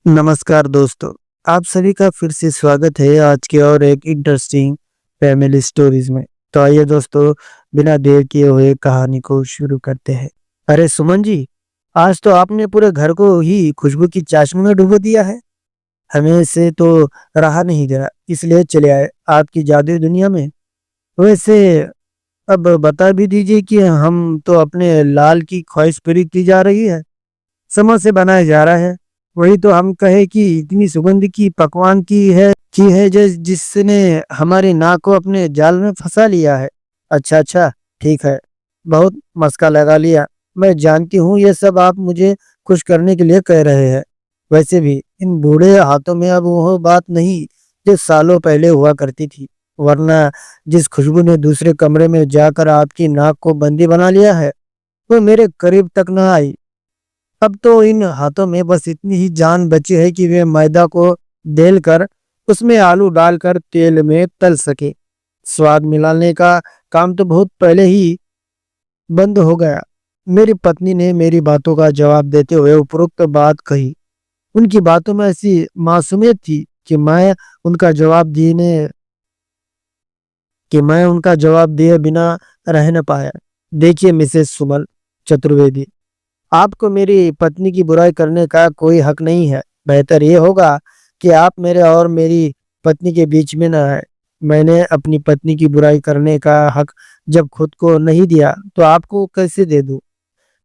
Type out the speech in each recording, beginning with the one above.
नमस्कार दोस्तों, आप सभी का फिर से स्वागत है आज के और एक इंटरेस्टिंग फैमिली स्टोरीज में। तो आइए दोस्तों, बिना देर किए हुए कहानी को शुरू करते हैं। अरे सुमन जी, आज तो आपने पूरे घर को ही खुशबू की चाशनी में डुबो दिया है। हमें से तो रहा नहीं गया, इसलिए चले आए आपकी जादुई दुनिया में। वैसे अब बता भी दीजिए कि हम तो अपने लाल की ख्वाहिश पूरी की जा रही है, समय से बनाया जा रहा है। वही तो हम कहे कि इतनी सुगंध की पकवान की है जिसने हमारी नाक को अपने जाल में फंसा लिया है। अच्छा अच्छा, ठीक है, बहुत मस्का लगा लिया। मैं जानती हूँ ये सब आप मुझे खुश करने के लिए कह रहे हैं। वैसे भी इन बूढ़े हाथों में अब वो बात नहीं जो सालों पहले हुआ करती थी। वरना जिस खुशबू ने दूसरे कमरे में जाकर आपकी नाक को बंदी बना लिया है, वो मेरे करीब तक ना आई। अब तो इन हाथों में बस इतनी ही जान बची है कि वे मैदा को बेल कर उसमें आलू डालकर तेल में तल सके। स्वाद मिलाने का काम तो बहुत पहले ही बंद हो गया। मेरी पत्नी ने मेरी बातों का जवाब देते हुए उपरोक्त बात कही। उनकी बातों में ऐसी मासूमियत थी उनका जवाब देने कि मैं उनका जवाब दिए बिना रह न पाया। देखिए मिसेस सुमन चतुर्वेदी, आपको मेरी पत्नी की बुराई करने का कोई हक नहीं है। बेहतर ये होगा कि आप मेरे और मेरी पत्नी के बीच में ना आए। मैंने अपनी पत्नी की बुराई करने का हक जब खुद को नहीं दिया तो आपको कैसे दे दूं?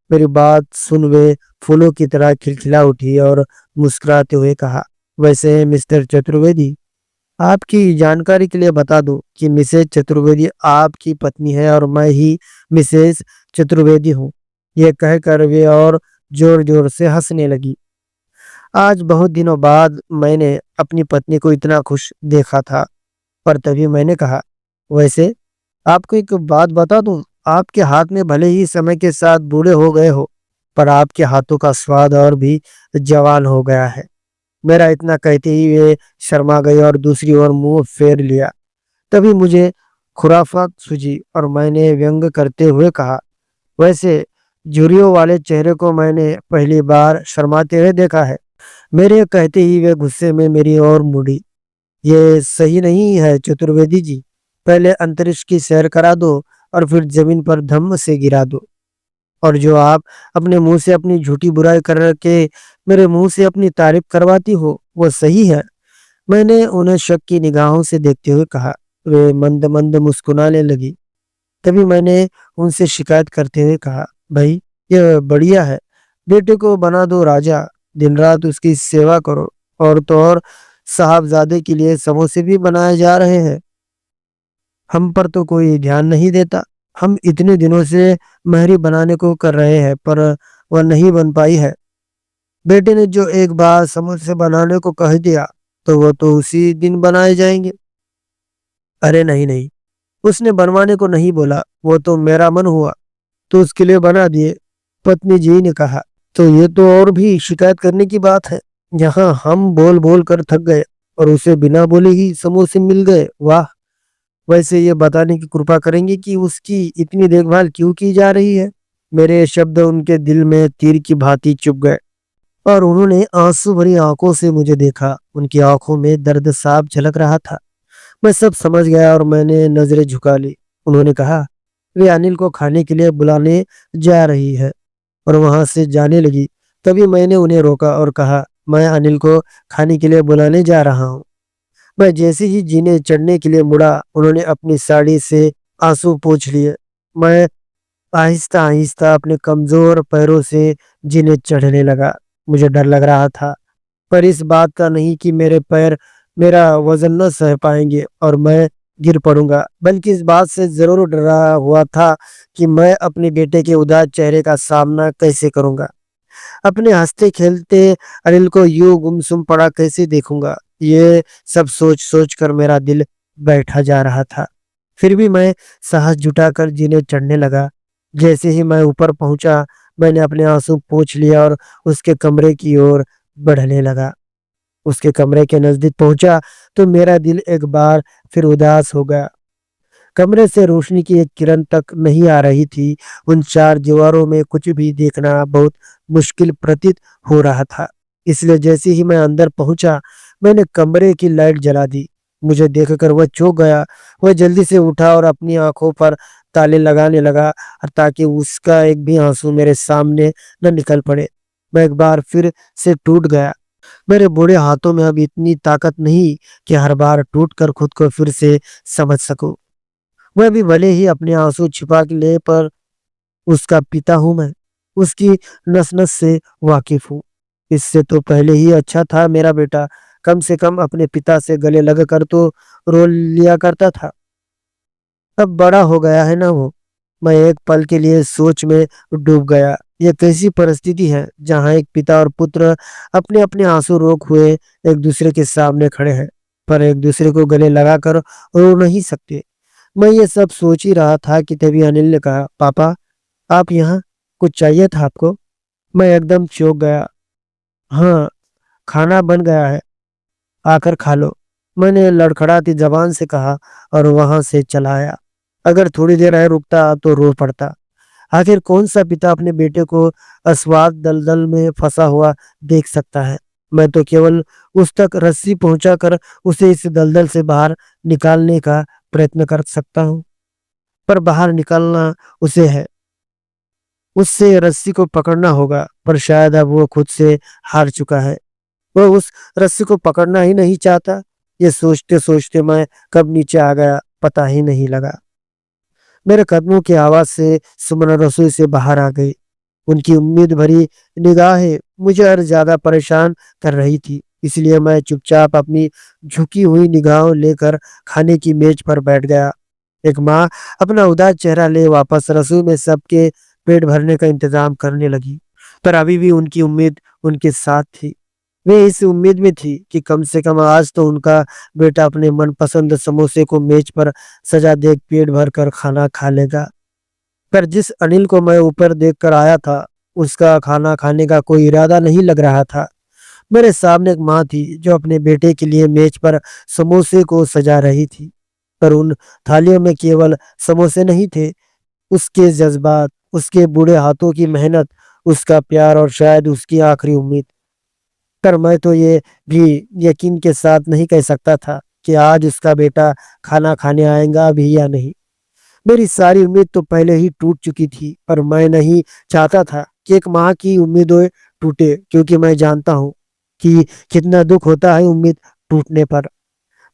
मेरी बात सुन वे फूलों की तरह खिलखिला उठी और मुस्कुराते हुए कहा, वैसे मिस्टर चतुर्वेदी, आपकी जानकारी के लिए बता दूं कि मिसेज चतुर्वेदी आपकी पत्नी है और मैं ही मिसेज चतुर्वेदी हूँ। ये कहकर वे और जोर जोर से हंसने लगी। आज बहुत दिनों बाद मैंने अपनी पत्नी को इतना खुश देखा था। पर तभी मैंने कहा, वैसे आपको एक बात बता दूं, आपके हाथ में भले ही समय के साथ बूढ़े हो गए हो, पर आपके हाथों का स्वाद और भी जवान हो गया है। मेरा इतना कहते ही वे शर्मा गई और दूसरी ओर मुंह फेर लिया। तभी मुझे खुराफात सूझी और मैंने व्यंग करते हुए कहा, वैसे झुर्रियों वाले चेहरे को मैंने पहली बार शर्माते हुए देखा है। मेरे कहते ही वे गुस्से में मेरी ओर मुड़ी। ये सही नहीं है चतुर्वेदी जी, पहले अंतरिक्ष की सैर करा दो और फिर जमीन पर धम्म से गिरा दो। और जो आप अपने मुंह से अपनी झूठी बुराई कर के मेरे मुंह से अपनी तारीफ करवाती हो, वो सही है? मैंने उन्हें शक की निगाहों से देखते हुए कहा। वे मंद मंद मुस्कुराने लगी। तभी मैंने उनसे शिकायत करते हुए कहा, भाई ये बढ़िया है, बेटे को बना दो राजा, दिन रात उसकी सेवा करो। और तो और साहबजादे के लिए समोसे भी बनाए जा रहे हैं। हम पर तो कोई ध्यान नहीं देता। हम इतने दिनों से मेहरी बनाने को कर रहे हैं, पर वह नहीं बन पाई है। बेटे ने जो एक बार समोसे बनाने को कह दिया तो वो तो उसी दिन बनाए जाएंगे। अरे नहीं नहीं, उसने बनवाने को नहीं बोला, वो तो मेरा मन हुआ तो उसके लिए बना दिए, पत्नी जी ने कहा। तो ये तो और भी शिकायत करने की बात है। यहाँ हम बोल बोल कर थक गए और उसे बिना बोले ही समोसे मिल गए। वाह! वैसे ये बताने की कृपा करेंगे कि उसकी इतनी देखभाल क्यों की जा रही है? मेरे शब्द उनके दिल में तीर की भांति चुभ गए और उन्होंने आंसू भरी आंखों से मुझे देखा। उनकी आंखों में दर्द साफ झलक रहा था। मैं सब समझ गया और मैंने नजरें झुका ली। उन्होंने कहा, वे अनिल को खाने के लिए बुलाने जा रही है, और वहां से जाने लगी। तभी मैंने उन्हें रोका और कहा, मैं अनिल को खाने के लिए बुलाने जा रहा हूँ। मैं जैसे ही जीने चढ़ने के लिए मुड़ा, उन्होंने अपनी साड़ी से आंसू पोंछ लिए। मैं आहिस्ता आहिस्ता अपने कमजोर पैरों से जीने चढ़ने लगा। मुझे डर लग रहा था, पर इस बात का नहीं कि मेरे पैर मेरा वजन न सह पाएंगे और मैं गिर पड़ूंगा, बल्कि इस बात से जरूर डरा हुआ था कि मैं अपने बेटे के उदास चेहरे का सामना कैसे करूंगा। अपने हंसते खेलते अनिल को यूं गुमसुम पड़ा कैसे देखूंगा? ये सब सोच सोच कर मेरा दिल बैठा जा रहा था। फिर भी मैं साहस जुटाकर जीने चढ़ने लगा। जैसे ही मैं ऊपर पहुंचा, मैंने अपने आंसू पोंछ लिया और उसके कमरे की ओर बढ़ने लगा। उसके कमरे के नजदीक पहुंचा तो मेरा दिल एक बार फिर उदास हो गया। कमरे से रोशनी की एक किरण तक नहीं आ रही थी। उन चार दीवारों में कुछ भी देखना बहुत मुश्किल प्रतीत हो रहा था। इसलिए जैसे ही मैं अंदर पहुंचा, मैंने कमरे की लाइट जला दी। मुझे देखकर वह चौंक गया। वह जल्दी से उठा और अपनी आंखों पर ताले लगाने लगा, ताकि उसका एक भी आंसू मेरे सामने न निकल पड़े। मैं एक बार फिर से टूट गया। मेरे बूढ़े हाथों में अब इतनी ताकत नहीं कि हर बार टूट कर खुद को फिर से समझ सकूं। वह भी भले ही अपने आंसू छिपा के ले, पर उसका पिता हूं मैं। उसकी नस नस से वाकिफ हूँ। इससे तो पहले ही अच्छा था मेरा बेटा, कम से कम अपने पिता से गले लग कर तो रो लिया करता था। अब बड़ा हो गया है ना वो। मैं एक पल के लिए सोच में डूब गया। ये कैसी परिस्थिति है जहाँ एक पिता और पुत्र अपने अपने आंसू रोक हुए एक दूसरे के सामने खड़े हैं, पर एक दूसरे को गले लगाकर रो नहीं सकते। मैं ये सब सोच ही रहा था कि तभी अनिल ने कहा, पापा आप यहाँ, कुछ चाहिए था आपको? मैं एकदम चौंक गया। हाँ, खाना बन गया है, आकर खा लो, मैंने लड़खड़ाती जबान से कहा और वहां से चला आया। अगर थोड़ी देर और रुकता तो रो पड़ता। आखिर कौन सा पिता अपने बेटे को अस्वाद दलदल में फंसा हुआ देख सकता है? मैं तो केवल उस तक रस्सी पहुंचाकर उसे इस दलदल से बाहर निकालने का प्रयत्न कर सकता हूँ। पर बाहर निकालना उसे है, उससे रस्सी को पकड़ना होगा। पर शायद अब वो खुद से हार चुका है। वह उस रस्सी को पकड़ना ही नहीं चाहता। ये सोचते सोचते मैं कब नीचे आ गया पता ही नहीं लगा। मेरे कदमों की आवाज से सुमन रसोई से बाहर आ गई। उनकी उम्मीद भरी निगाहें मुझे और ज्यादा परेशान कर रही थी। इसलिए मैं चुपचाप अपनी झुकी हुई निगाहों लेकर खाने की मेज पर बैठ गया। एक माँ अपना उदास चेहरा ले वापस रसोई में सबके पेट भरने का इंतजाम करने लगी। पर अभी भी उनकी उम्मीद उनके साथ थी। वे इस उम्मीद में थी कि कम से कम आज तो उनका बेटा अपने मनपसंद समोसे को मेज पर सजा देख पेट भर कर खाना खा लेगा। पर जिस अनिल को मैं ऊपर देख कर आया था, उसका खाना खाने का कोई इरादा नहीं लग रहा था। मेरे सामने एक माँ थी जो अपने बेटे के लिए मेज पर समोसे को सजा रही थी। पर उन थालियों में केवल समोसे नहीं थे, उसके जज्बात, उसके बूढ़े हाथों की मेहनत, उसका प्यार और शायद उसकी आखिरी उम्मीद। पर मैं तो ये भी यकीन के साथ नहीं कह सकता था कि आज उसका बेटा खाना खाने आएगा भी या नहीं। मेरी सारी उम्मीद तो पहले ही टूट चुकी थी, पर मैं नहीं चाहता था कि एक माँ की उम्मीदें टूटे, क्योंकि मैं जानता हूँ कि कितना दुख होता है उम्मीद टूटने पर।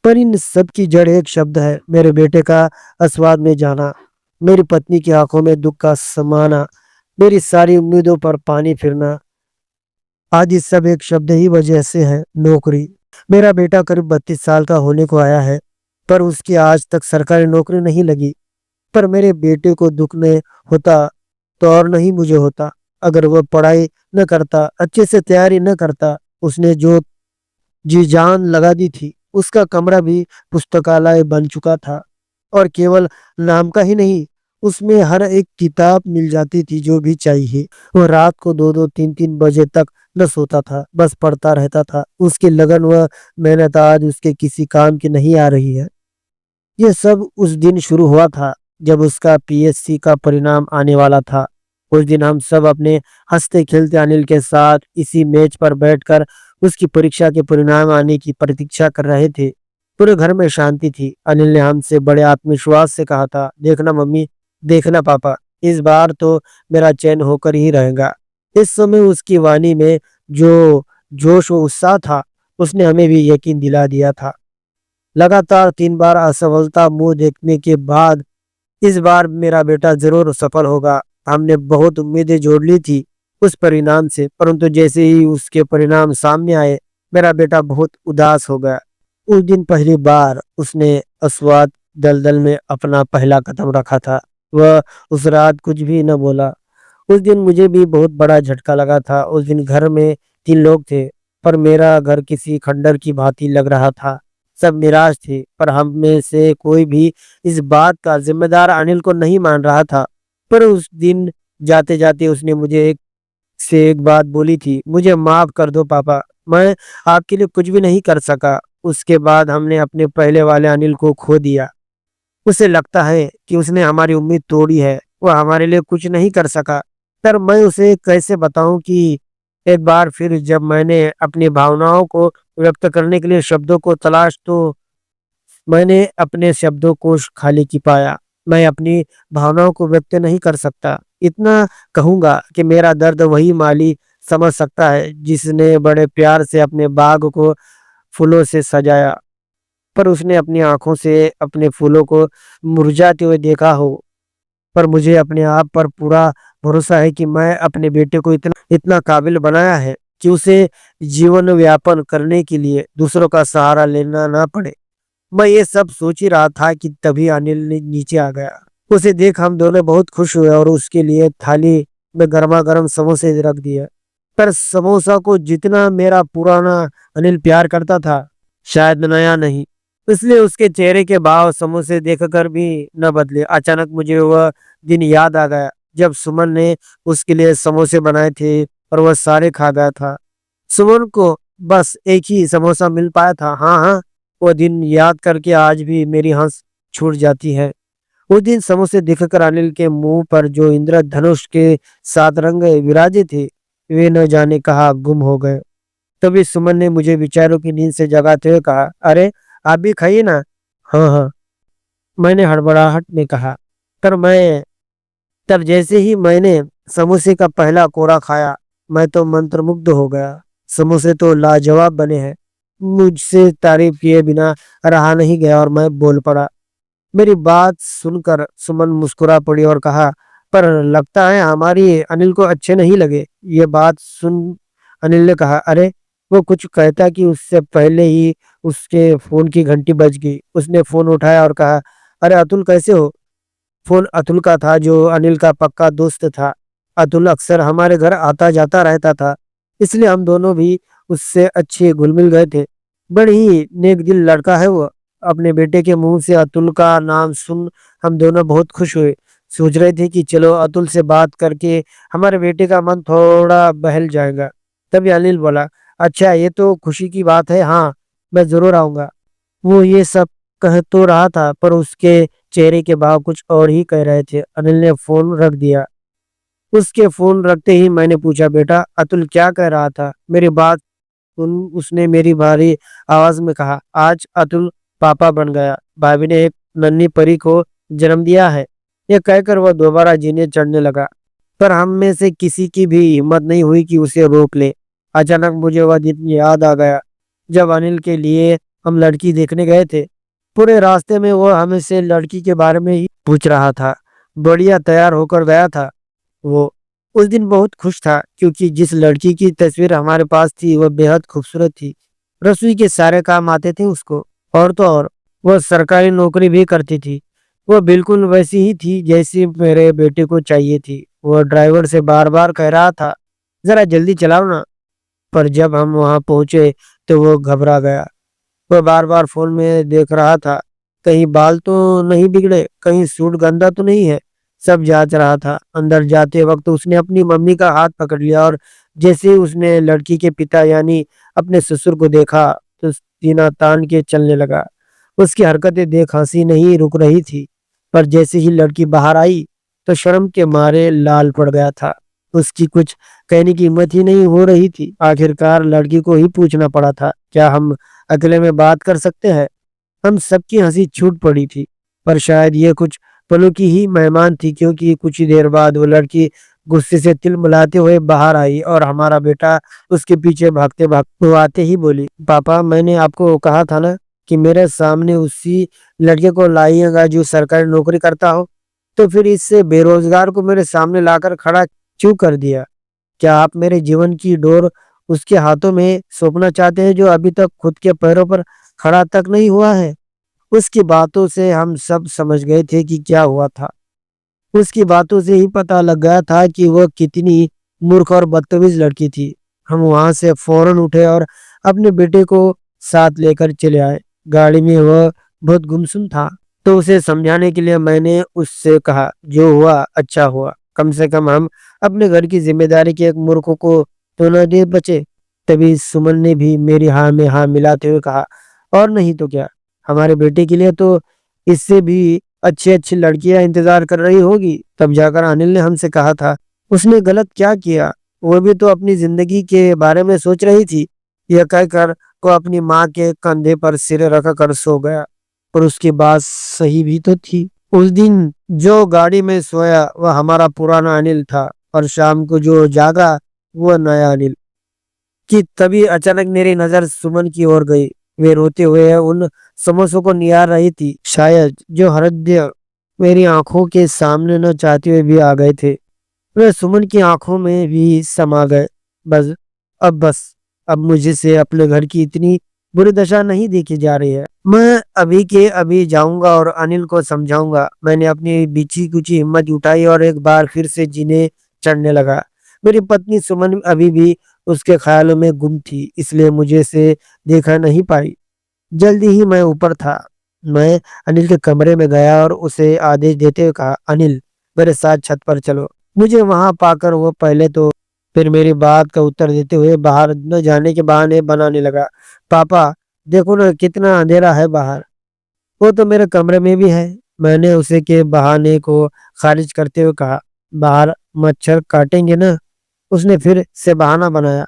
इन सब की जड़ एक शब्द है, मेरे बेटे का अस्वाद में जाना, मेरी पत्नी की आंखों में दुख का समाना, मेरी सारी उम्मीदों पर पानी फिरना। आज इस सब एक शब्द ही वजह से है, नौकरी। मेरा बेटा करीब 32 साल का होने को आया है, पर उसकी आज तक सरकारी नौकरी नहीं लगी। पर मेरे बेटे को दुख नहीं होता तो और नहीं मुझे होता। अगर वह पढ़ाई न करता, अच्छे से तैयारी न करता, उसने जो जी जान लगा दी थी, उसका कमरा भी पुस्तकालय बन चुका था। और केवल नाम का ही नहीं, उसमें हर एक किताब मिल जाती थी जो भी चाहिए। वह रात को 2-2 3-3 बजे तक न सोता था, बस पढ़ता रहता था। उसकी लगन व मेहनत आज उसके किसी काम की नहीं आ रही है। ये सब उस दिन शुरू हुआ था जब उसका पीएससी का परिणाम आने वाला था। उस दिन हम सब अपने हंसते खेलते अनिल के साथ इसी मेज पर बैठकर उसकी परीक्षा के परिणाम आने की प्रतीक्षा कर रहे थे। पूरे घर में शांति थी। अनिल ने हमसे बड़े आत्मविश्वास से कहा था, देखना मम्मी, देखना पापा, इस बार तो मेरा चयन होकर ही रहेगा। इस समय उसकी वाणी में जो जोश व उत्साह था, उसने हमें भी यकीन दिला दिया था। लगातार 3 बार असफलता मुंह देखने के बाद इस बार मेरा बेटा जरूर सफल होगा। हमने बहुत उम्मीदें जोड़ ली थी उस परिणाम से, परंतु जैसे ही उसके परिणाम सामने आए, मेरा बेटा बहुत उदास हो गया। उस दिन पहली बार उसने अस्वाद दलदल में अपना पहला कदम रखा था। वह उस रात कुछ भी न बोला। उस दिन मुझे भी बहुत बड़ा झटका लगा था। उस दिन घर में 3 लोग थे, पर मेरा घर किसी खंडर की भांति लग रहा था। सब निराश थे, पर हम में से कोई भी इस बात का जिम्मेदार अनिल को नहीं मान रहा था। पर उस दिन जाते जाते उसने मुझे एक बात बोली थी, मुझे माफ कर दो पापा, मैं आपके लिए कुछ भी नहीं कर सका। उसके बाद हमने अपने पहले वाले अनिल को खो दिया। उसे लगता है कि उसने हमारी उम्मीद तोड़ी है, वह हमारे लिए कुछ नहीं कर सका। पर मैं उसे कैसे बताऊं कि एक बार फिर जब मैंने अपनी भावनाओं को व्यक्त करने के लिए शब्दों को तलाश तो मैंने अपने शब्दों को खाली की पाया। मैं अपनी भावनाओं को व्यक्त नहीं कर सकता। इतना कहूँगा कि मेरा दर्द वही माली समझ सकता है जिसने बड़े प्यार से अपने बाग को फूलों से सजाया, पर उसने अपनी आँखों से अपने फूलों को मुरझाते हुए देखा हो। पर मुझे अपने आप पर पूरा भरोसा है कि मैं अपने बेटे को इतना इतना काबिल बनाया है कि उसे जीवन व्यापन करने के लिए दूसरों का सहारा लेना ना पड़े। मैं ये सब सोच ही रहा था कि तभी अनिल ने नीचे आ गया। उसे देख हम दोनों बहुत खुश हुए और उसके लिए थाली में गर्मा-गर्म समोसे रख दिए। पर समोसा को जितना मेरा पुराना अनिल प्यार करता था, शायद नया नहीं। इसलिए उसके चेहरे के भाव समोसे देखकर भी न बदले। अचानक मुझे वह दिन याद आ गया जब सुमन ने उसके लिए समोसे बनाए थे और वह सारे खा गया था। सुमन को बस एक ही समोसा मिल पाया था। हाँ, हाँ, वो दिन याद करके आज भी मेरी हँस छूट जाती है। उस दिन समोसे देखकर अनिल के मुंह पर जो इंद्रधनुष के 7 रंग विराजे थे, वे न जाने कहाँ गुम हो गए। तभी सुमन ने मुझे विचारों की नींद से जगाते हुए कहा, "अरे! आप भी खाइए ना।" "हाँ, हाँ," मैंने हड़बड़ाहट में कहा। पर मैं तब जैसे ही मैंने समोसे का पहला कोरा खाया, मैं तो मंत्रमुग्ध हो गया। समोसे तो लाजवाब बने हैं। मुझसे तारीफ किए बिना रहा नहीं गया और मैं बोल पड़ा। मेरी बात सुनकर सुमन मुस्कुरा पड़ी और कहा, पर लगता है हमारी अनिल को अच्छे नहीं लगे। ये बात सुन अनिल ने कहा, अरे! वो कुछ कहता कि उससे पहले ही उसके फ़ोन की घंटी बज गई। उसने फ़ोन उठाया और कहा, अरे अतुल कैसे हो? फ़ोन अतुल का था जो अनिल का पक्का दोस्त था। अतुल अक्सर हमारे घर आता-जाता रहता था, इसलिए हम दोनों भी उससे अच्छे घुल-मिल गए थे। बड़ी ही नेक दिल लड़का है वो। अपने बेटे के मुँह से अतुल का नाम सुन हम दोनों बहुत खुश हुए। सोच रहे थे कि चलो अतुल से बात करके हमारे बेटे का मन थोड़ा बहल जाएगा। तभी अनिल बोला, अच्छा ये तो खुशी की बात है, हाँ, मैं ज़रूर आऊँगा। वो ये सब कह तो रहा था पर उसके चेहरे के भाव कुछ और ही कह रहे थे। अनिल ने फ़ोन रख दिया। उसके फ़ोन रखते ही मैंने पूछा, बेटा अतुल क्या कह रहा था? मेरी बात सुन उसने मेरी भारी आवाज़ में कहा, आज अतुल पापा बन गया। भाभी ने एक नन्ही परी को जन्म दिया है। ये कहकर वह दोबारा जीने चढ़ने लगा। पर हम में से किसी की भी हिम्मत नहीं हुई कि उसे रोक ले। अचानक मुझे वह दिन याद आ गया जब अनिल के लिए हम लड़की देखने गए थे। पूरे रास्ते में वो हमसे लड़की के बारे में ही पूछ रहा था। बढ़िया तैयार होकर गया था वो। उस दिन बहुत खुश था क्योंकि जिस लड़की की तस्वीर हमारे पास थी वह बेहद खूबसूरत थी। रसोई के सारे काम आते थे उसको। और तो और वह सरकारी नौकरी भी करती थी। वह बिल्कुल वैसी ही थी जैसी मेरे बेटे को चाहिए थी। वह ड्राइवर से बार-बार कह रहा था, "ज़रा जल्दी चलाओ ना।" पर जब हम वहाँ पहुँचे तो वो घबरा गया। वह बार-बार फ़ोन में देख रहा था, कहीं बाल तो नहीं बिगड़े, कहीं सूट गंदा तो नहीं है, सब जाँच रहा था। अंदर जाते वक़्त उसने अपनी मम्मी का हाथ पकड़ लिया और जैसे ही उसने लड़की के पिता यानी अपने ससुर को देखा, तो सीना तान के चलने लगा। उसकी हरकतें देख हँसी नहीं रुक रही थी, पर जैसे ही लड़की बाहर आई, तो शर्म के मारे लाल पड़ गया था। उसकी कुछ कहने की हिम्मत ही नहीं हो रही थी। आखिरकार लड़की को ही पूछना पड़ा था, क्या हम अकेले में बात कर सकते हैं? हम सबकी हँसी छूट पड़ी थी, पर शायद ये कुछ पलों की ही मेहमान थी क्योंकि कुछ ही देर बाद वो लड़की गुस्से से तिलमिलाते हुए बाहर आई और हमारा बेटा उसके पीछे भागते-भागते वो आते ही बोली, "पापा मैंने आपको कहा था ना कि मेरे सामने उसी लड़के को लाइएगा जो सरकारी नौकरी करता हो, तो फिर इस बेरोज़गार को मेरे सामने लाकर खड़ा क्यों कर दिया? क्या आप मेरे जीवन की डोर उसके हाथों में सौंपना चाहते हैं जो अभी तक खुद के पैरों पर खड़ा तक नहीं हुआ है?" उसकी बातों से हम सब समझ गए थे कि क्या हुआ था। उसकी बातों से ही पता लग गया था कि वह कितनी मूर्ख और बदतमीज लड़की थी। हम वहाँ से फौरन उठे और अपने बेटे को साथ लेकर चले आए। गाड़ी में वह बहुत गुमसुम था, तो उसे समझाने के लिए मैंने उससे कहा, जो हुआ अच्छा हुआ। कम से कम हम अपने घर की जिम्मेदारी के एक मूर्ख को तो न दे बचे। तभी सुमन ने भी मेरी हाँ में हाँ मिलाते हुए कहा, और नहीं तो क्या, हमारे बेटे के लिए तो इससे भी अच्छी-अच्छी लड़कियाँ इंतज़ार कर रही होगी। तब जाकर अनिल ने हमसे कहा था, उसने गलत क्या किया? वो भी तो अपनी जिंदगी के बारे में सोच रही थी। यह कहकर वो अपनी माँ के कंधे पर सिर रख कर सो गया। और उसकी बात सही भी तो थी। उस दिन जो गाड़ी में सोया वह हमारा पुराना अनिल था, और शाम को जो जागा वो नया अनिल। कि तभी अचानक मेरी नजर सुमन की ओर गई। वे रोते हुए उन समोसों को निहार रही थी, शायद जो हृदय मेरी आंखों के सामने न चाहते हुए भी आ गए थे। वे सुमन की आंखों में भी समा गए। बस बस अब मुझे से अपने घर की इतनी बुरी दशा नहीं देखी जा रही है। मैं अभी के अभी जाऊंगा और अनिल को समझाऊंगा। मैंने अपनी बिछी कुची हिम्मत उठाई और एक बार फिर से जीने चढ़ने लगा। मेरी पत्नी सुमन अभी भी उसके ख्यालों में गुम थी, इसलिए मुझे से देखा नहीं पाई। जल्दी ही मैं ऊपर था। मैं अनिल के कमरे में गया और उसे आदेश देते हुए कहा, अनिल मेरे साथ छत पर चलो। मुझे वहां पाकर वो पहले तो फिर मेरी बात का उत्तर देते हुए बाहर न जाने के बहाने बनाने लगा। पापा देखो ना कितना अंधेरा है बाहर। वो तो मेरे कमरे में भी है। मैंने उसे के बहाने को खारिज करते हुए कहा, बाहर मच्छर काटेंगे ना। उसने फिर से बहाना बनाया,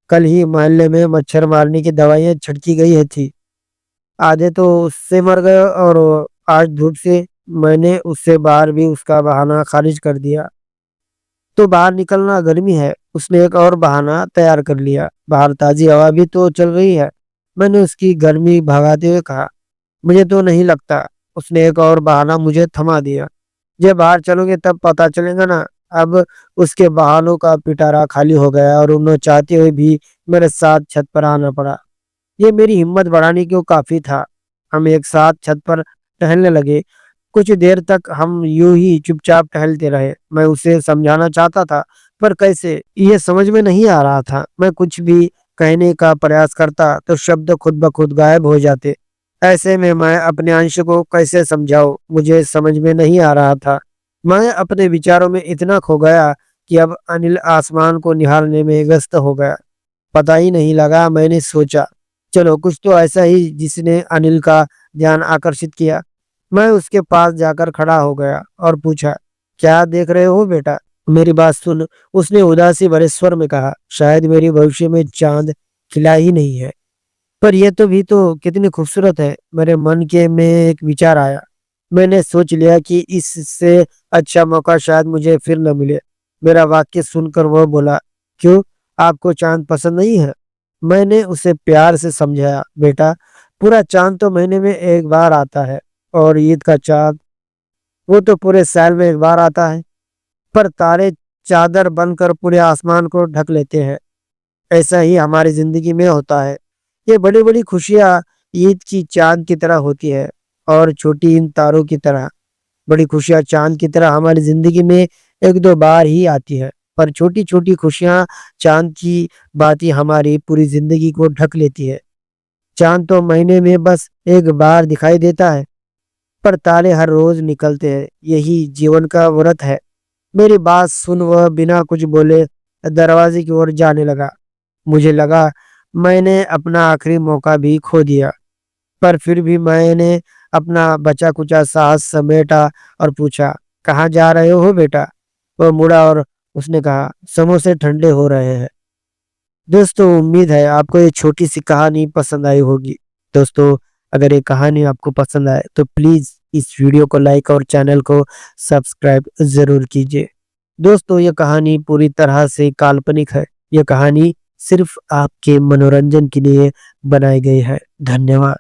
कल ही मोहल्ले में मच्छर मारने की दवाइयां छिड़की गई है थी, आधे तो उससे मर गए और आज धूप से। मैंने उससे बाहर भी उसका बहाना खारिज कर दिया। तो बाहर निकलना गर्मी है, उसने एक और बहाना तैयार कर लिया। बाहर ताजी हवा भी तो चल रही है। मैंने उसकी गर्मी भगाते हुए कहा, मुझे तो नहीं लगता। उसने एक और बहाना मुझे थमा दिया, जब बाहर चलोगे तब पता चलेगा ना। अब उसके बहानों का पिटारा खाली हो गया और उन्हें चाहते हुए भी मेरे साथ छत पर आना पड़ा। ये मेरी हिम्मत बढ़ाने को काफी था। हम एक साथ छत पर टहलने लगे। कुछ देर तक हम यूं ही चुपचाप टहलते रहे। मैं उसे समझाना चाहता था, पर कैसे ये समझ में नहीं आ रहा था। मैं कुछ भी कहने का प्रयास करता तो शब्द खुद ब खुद गायब हो जाते। ऐसे में मैं अपने अंश को कैसे समझाऊं, मुझे समझ में नहीं आ रहा था। मैं अपने विचारों में इतना खो गया कि अब अनिल आसमान को निहारने में व्यस्त हो गया। पता ही नहीं लगा मैंने सोचा, चलो कुछ तो ऐसा ही जिसने अनिल का ध्यान आकर्षित किया। मैं उसके पास जाकर खड़ा हो गया और पूछा, क्या देख रहे हो बेटा। मेरी बात सुन, उसने उदासी भरे स्वर में कहा, शायद मेरी भविष्य में चांद खिला ही नहीं है, पर यह तो भी तो कितनी खूबसूरत है। मेरे मन के में एक विचार आया। मैंने सोच लिया कि इससे अच्छा मौका शायद मुझे फिर न मिले। मेरा वाक्य सुनकर वह बोला, क्यों, आपको चांद पसंद नहीं है। मैंने उसे प्यार से समझाया, बेटा पूरा चांद तो महीने में एक बार आता है, और ईद का चांद वो तो पूरे साल में एक बार आता है। पर तारे चादर बनकर पूरे आसमान को ढक लेते हैं। ऐसा ही हमारी जिंदगी में होता है। ये बड़ी बड़ी खुशियां ईद की चांद की तरह होती है, और छोटी इन तारों की तरह। बड़ी खुशियां चांद की तरह हमारी जिंदगी में एक दो बार ही आती है, पर छोटी छोटी खुशियां चांद की बाती हमारी पूरी जिंदगी को ढक लेती है। चांद तो महीने में बस एक बार दिखाई देता है, पर तारे हर रोज निकलते हैं। यही जीवन का व्रत है। मेरी बात सुन वह बिना कुछ बोले दरवाजे की ओर जाने लगा। मुझे लगा मैंने अपना आखिरी मौका भी खो दिया, पर फिर भी मैंने अपना बचा कुचा साहस समेटा और पूछा, कहाँ जा रहे हो बेटा। वह मुड़ा और उसने कहा, समोसे ठंडे हो रहे हैं। दोस्तों उम्मीद है आपको ये छोटी सी कहानी पसंद आई होगी। दोस्तों अगर ये कहानी आपको पसंद आए तो प्लीज इस वीडियो को लाइक और चैनल को सब्सक्राइब जरूर कीजिए। दोस्तों ये कहानी पूरी तरह से काल्पनिक है। यह कहानी सिर्फ आपके मनोरंजन के लिए बनाई गई है। धन्यवाद।